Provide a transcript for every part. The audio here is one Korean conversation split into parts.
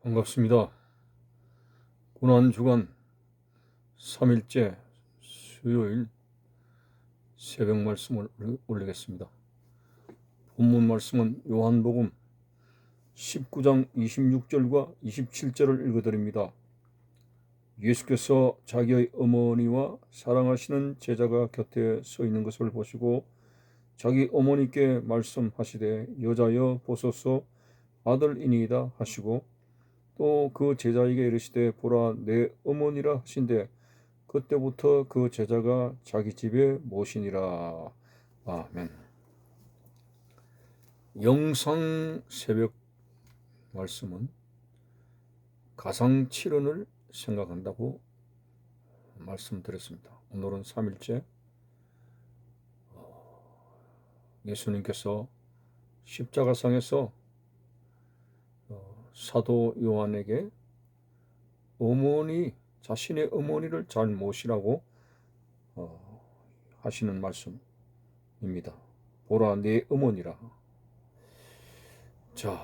반갑습니다. 고난주간 3일째 수요일 새벽 말씀을 올리겠습니다. 본문 말씀은 요한복음 19장 26절과 27절을 읽어드립니다. 예수께서 자기의 어머니와 사랑하시는 제자가 곁에 서 있는 것을 보시고 자기 어머니께 말씀하시되 여자여 보소서 아들이니이다 하시고 또 그 제자에게 이르시되 보라 내 어머니라 하신대 그때부터 그 제자가 자기 집에 모시니라. 아멘. 영상 새벽 말씀은 가상칠언을 생각한다고 말씀드렸습니다. 오늘은 3일째 예수님께서 십자가상에서 사도 요한에게 자신의 어머니를 잘 모시라고 하시는 말씀입니다. 보라 내 어머니라. 자,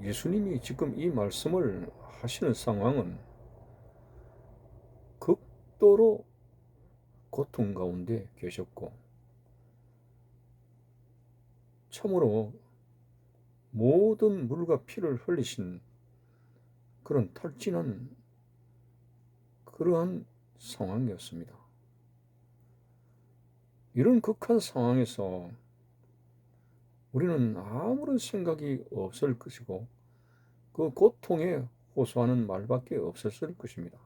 예수님이 지금 이 말씀을 하시는 상황은 극도로 고통 가운데 계셨고 참으로 모든 물과 피를 흘리신 그런 탈진한 그러한 상황이었습니다. 이런 극한 상황에서 우리는 아무런 생각이 없을 것이고 그 고통에 호소하는 말밖에 없었을 것입니다.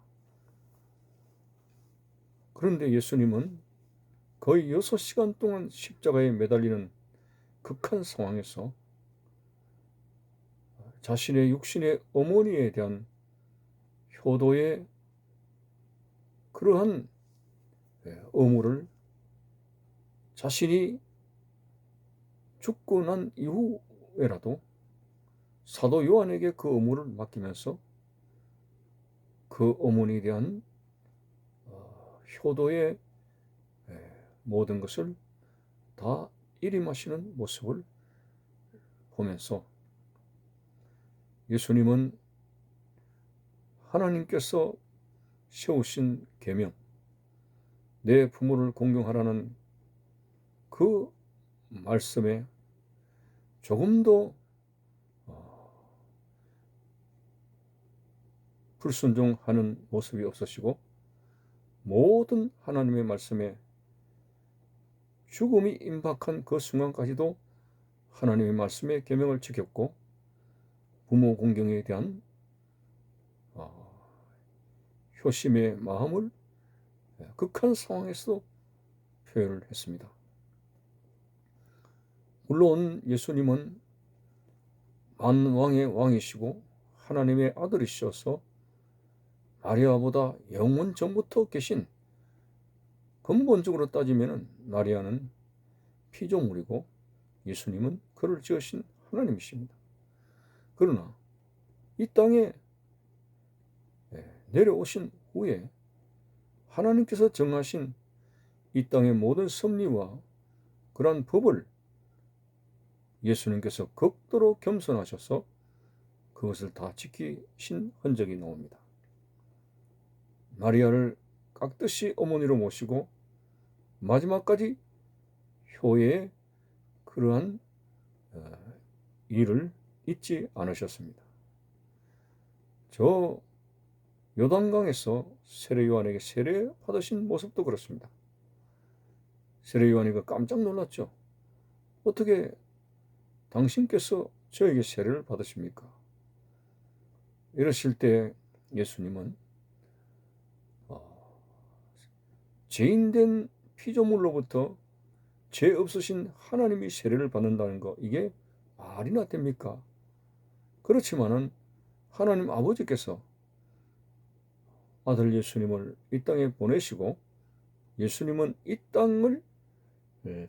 그런데 예수님은 거의 6시간 동안 십자가에 매달리는 극한 상황에서 자신의 육신의 어머니에 대한 효도의 그러한 의무를 자신이 죽고 난 이후에라도 사도 요한에게 그 의무를 맡기면서 그 어머니에 대한 효도의 모든 것을 다 일임하시는 모습을 보면서 예수님은 하나님께서 세우신 계명, 내 부모를 공경하라는 그 말씀에 조금도 불순종하는 모습이 없으시고 모든 하나님의 말씀에 죽음이 임박한 그 순간까지도 하나님의 말씀의 계명을 지켰고 부모 공경에 대한 효심의 마음을 극한 상황에서도 표현을 했습니다. 물론 예수님은 만왕의 왕이시고 하나님의 아들이셔서 마리아보다 영원 전부터 계신, 근본적으로 따지면 마리아는 피조물이고 예수님은 그를 지으신 하나님이십니다. 그러나 이 땅에 내려오신 후에 하나님께서 정하신 이 땅의 모든 섭리와 그러한 법을 예수님께서 극도로 겸손하셔서 그것을 다 지키신 흔적이 나옵니다. 마리아를 깍듯이 어머니로 모시고 마지막까지 효의 그러한 일을 잊지 않으셨습니다. 저 요단강에서 세례 요한에게 세례 받으신 모습도 그렇습니다. 세례 요한이가 깜짝 놀랐죠. 어떻게 당신께서 저에게 세례를 받으십니까? 이러실 때 예수님은 죄인된 피조물로부터 죄 없으신 하나님이 세례를 받는다는 거, 이게 말이나 됩니까? 그렇지만은 하나님 아버지께서 아들 예수님을 이 땅에 보내시고 예수님은 이 땅을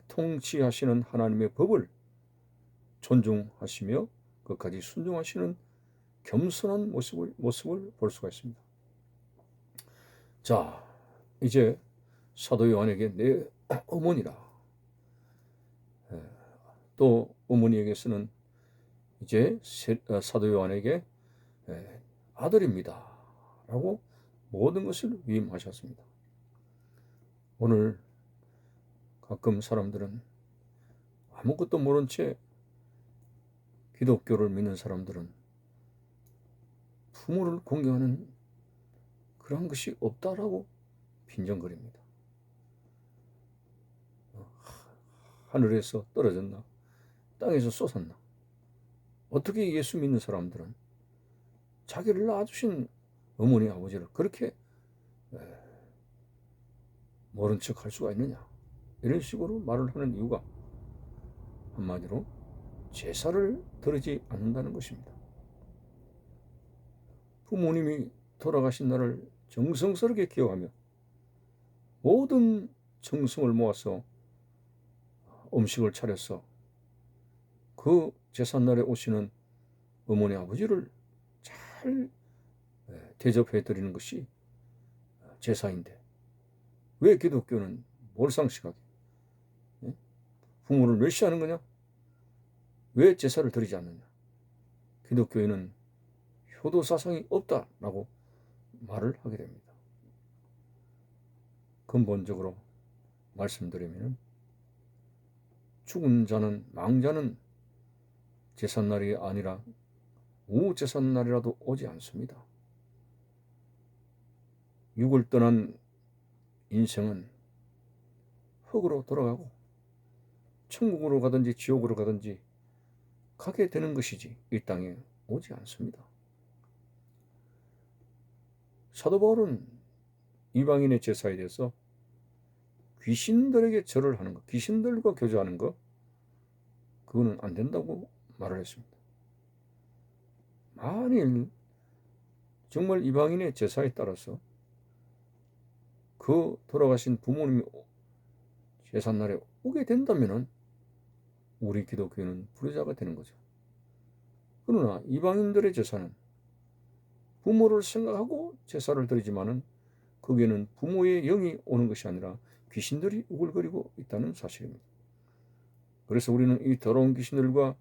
통치하시는 하나님의 법을 존중하시며 끝까지 순종하시는 겸손한 모습을 볼 수가 있습니다. 자, 이제 사도 요한에게 내 어머니라, 또 어머니에게서는 이제 사도 요한에게 아들입니다 라고 모든 것을 위임하셨습니다. 오늘 가끔 사람들은 아무것도 모른 채 기독교를 믿는 사람들은 부모를 공경하는 그런 것이 없다라고 빈정거립니다. 하늘에서 떨어졌나? 땅에서 솟았나? 어떻게 예수 믿는 사람들은 자기를 낳아주신 어머니 아버지를 그렇게 모른 척 할 수가 있느냐? 이런 식으로 말을 하는 이유가 한마디로 제사를 드리지 않는다는 것입니다. 부모님이 돌아가신 날을 정성스럽게 기억하며 모든 정성을 모아서 음식을 차려서 그 제삿날에 오시는 어머니 아버지를 잘 대접해 드리는 것이 제사인데 왜 기독교는 몰상식하게 부모를 멸시하는 거냐? 왜 제사를 드리지 않느냐? 기독교에는 효도 사상이 없다라고 말을 하게 됩니다. 근본적으로 말씀드리면 죽은 자는 망자는 제삿날이 아니라 우제삿날이라도 오지 않습니다. 육을 떠난 인생은 흙으로 돌아가고 천국으로 가든지 지옥으로 가든지 가게 되는 것이지 이 땅에 오지 않습니다. 사도 바울은 이방인의 제사에 대해서 귀신들에게 절을 하는 것, 귀신들과 교제하는 것, 그거는 안 된다고 말을 했습니다. 만일 정말 이방인의 제사에 따라서 그 돌아가신 부모님이 제삿날에 오게 된다면 우리 기독교는 불효자가 되는 거죠. 그러나 이방인들의 제사는 부모를 생각하고 제사를 드리지만은 거기에는 부모의 영이 오는 것이 아니라 귀신들이 우글거리고 있다는 사실입니다. 그래서 우리는 이 더러운 귀신들과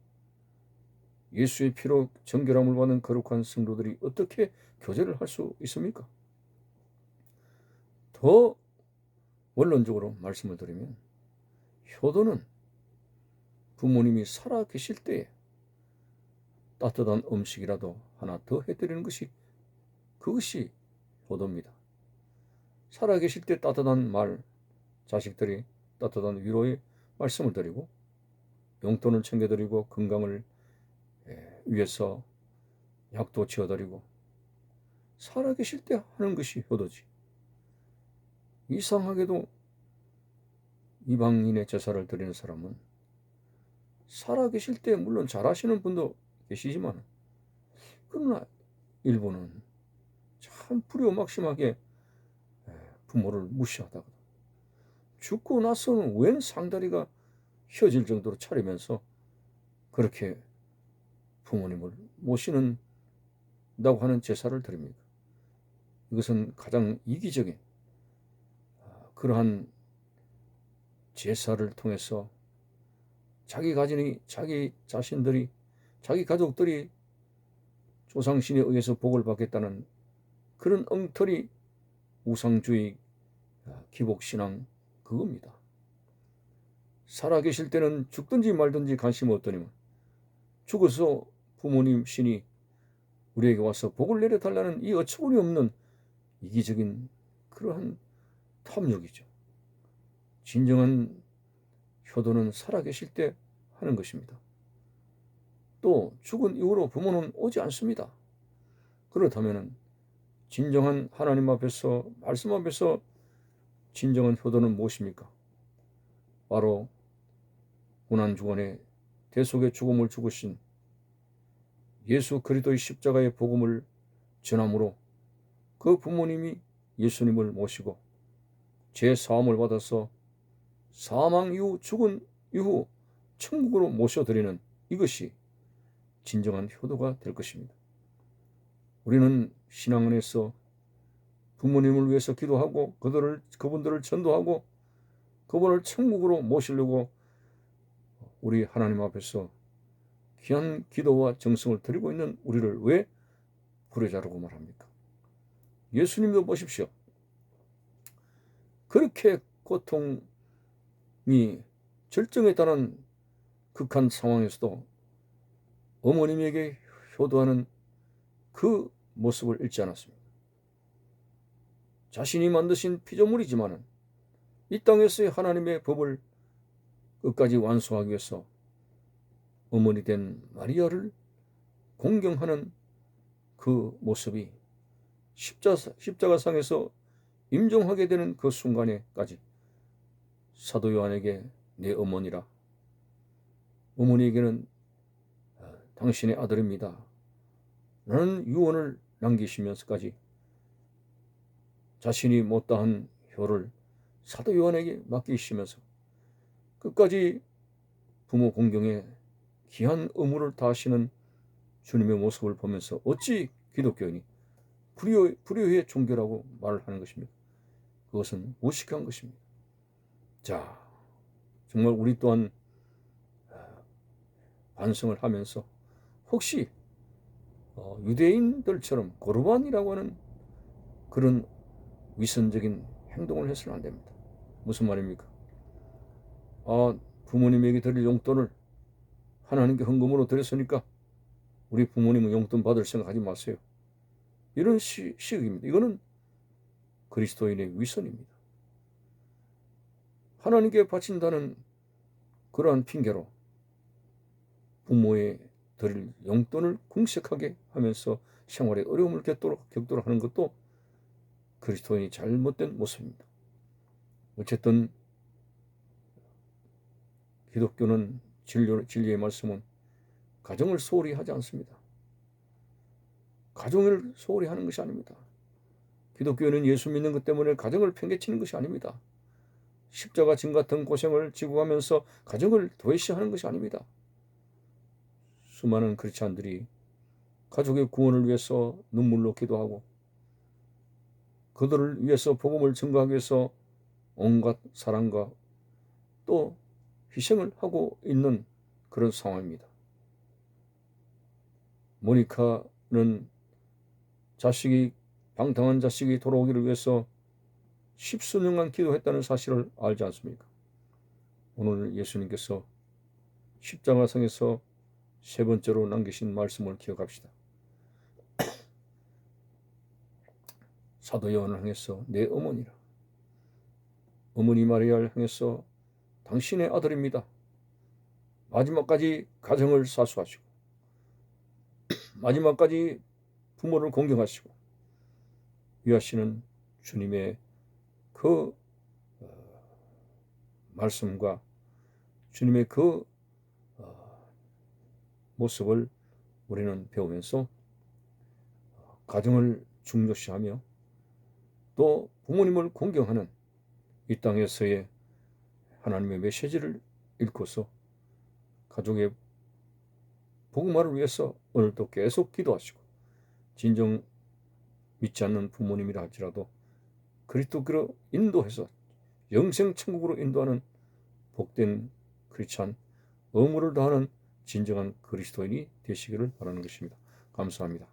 예수의 피로 정결함을 받는 거룩한 성도들이 어떻게 교제를 할 수 있습니까? 더 원론적으로 말씀을 드리면 효도는 부모님이 살아 계실 때에 따뜻한 음식이라도 하나 더 해드리는 것이 그것이 효도입니다. 살아 계실 때 따뜻한 말, 자식들이 따뜻한 위로의 말씀을 드리고 용돈을 챙겨드리고 건강을 위해서 약도 지어드리고 살아 계실 때 하는 것이 효도지. 이상하게도 이방인의 제사를 드리는 사람은 살아 계실 때 물론 잘하시는 분도 계시지만 그러나 일부는 참 불효막심하게 부모를 무시하다가 죽고 나서는 웬 상다리가 휘어질 정도로 차리면서 그렇게 부모님을 모시는다고 하는 제사를 드립니다. 이것은 가장 이기적인 그러한 제사를 통해서 자기 자신들이 자기 가족들이 조상신에 의해서 복을 받겠다는 그런 엉터리 우상주의 기복신앙 그겁니다. 살아계실 때는 죽든지 말든지 관심 없더니만 죽어서 부모님 신이 우리에게 와서 복을 내려달라는 이 어처구니 없는 이기적인 그러한 탐욕이죠. 진정한 효도는 살아계실 때 하는 것입니다. 또 죽은 이후로 부모는 오지 않습니다. 그렇다면 진정한 하나님 앞에서 말씀 앞에서 진정한 효도는 무엇입니까? 바로 고난주간에 대속의 죽음을 죽으신 예수 그리스도의 십자가의 복음을 전함으로 그 부모님이 예수님을 모시고 죄 사함을 받아서 사망 이후 죽은 이후 천국으로 모셔드리는 이것이 진정한 효도가 될 것입니다. 우리는 신앙 안에서 부모님을 위해서 기도하고 그분들을 전도하고 그분을 천국으로 모시려고 우리 하나님 앞에서 귀한 기도와 정성을 드리고 있는 우리를 왜 불효자라고 말합니까? 예수님도 보십시오. 그렇게 고통이 절정에 달한 극한 상황에서도 어머님에게 효도하는 그 모습을 잃지 않았습니다. 자신이 만드신 피조물이지만 이 땅에서의 하나님의 법을 끝까지 완수하기 위해서 어머니 된 마리아를 공경하는 그 모습이 십자가상에서 임종하게 되는 그 순간에까지 사도 요한에게 내 어머니라, 어머니에게는 당신의 아들입니다 라는 유언을 남기시면서까지 자신이 못다한 효를 사도 요한에게 맡기시면서 끝까지 부모 공경에 귀한 의무를 다하시는 주님의 모습을 보면서 어찌 기독교인이 불효의 종교라고 말을 하는 것입니까? 그것은 무식한 것입니다. 자, 정말 우리 또한 반성을 하면서 혹시 유대인들처럼 고르반이라고 하는 그런 위선적인 행동을 해서는 안 됩니다. 무슨 말입니까? 부모님에게 드릴 용돈을 하나님께 헌금으로 드렸으니까 우리 부모님은 용돈 받을 생각하지 마세요. 이런 시각입니다. 이거는 그리스도인의 위선입니다. 하나님께 바친다는 그러한 핑계로 부모에 드릴 용돈을 궁색하게 하면서 생활에 어려움을 겪도록 하는 것도 그리스도인이 잘못된 모습입니다. 어쨌든 기독교는 진리의 말씀은 가정을 소홀히 하지 않습니다. 가정을 소홀히 하는 것이 아닙니다. 기독교는 예수 믿는 것 때문에 가정을 팽개치는 것이 아닙니다. 십자가 진 같은 고생을 지고 가면서 가정을 도외시하는 것이 아닙니다. 수많은 크리스찬들이 가족의 구원을 위해서 눈물로 기도하고 그들을 위해서 복음을 증거하기 위해서 온갖 사랑과 또 희생을 하고 있는 그런 상황입니다. 모니카는 방탕한 자식이 돌아오기를 위해서 십수년간 기도했다는 사실을 알지 않습니까? 오늘 예수님께서 십자가상에서 세 번째로 남기신 말씀을 기억합시다. 사도 요한을 향해서 내 어머니라, 어머니 마리아를 향해서 당신의 아들입니다. 마지막까지 가정을 사수하시고 마지막까지 부모를 공경하시고 위하시는 주님의 그 말씀과 주님의 그 모습을 우리는 배우면서 가정을 중요시하며 또 부모님을 공경하는 이 땅에서의 하나님의 메시지를 읽고서 가족의 복음화를 위해서 오늘도 계속 기도하시고 진정 믿지 않는 부모님이라 할지라도 그리스도로 인도해서 영생 천국으로 인도하는 복된 크리스찬, 의무를 다하는 진정한 그리스도인이 되시기를 바라는 것입니다. 감사합니다.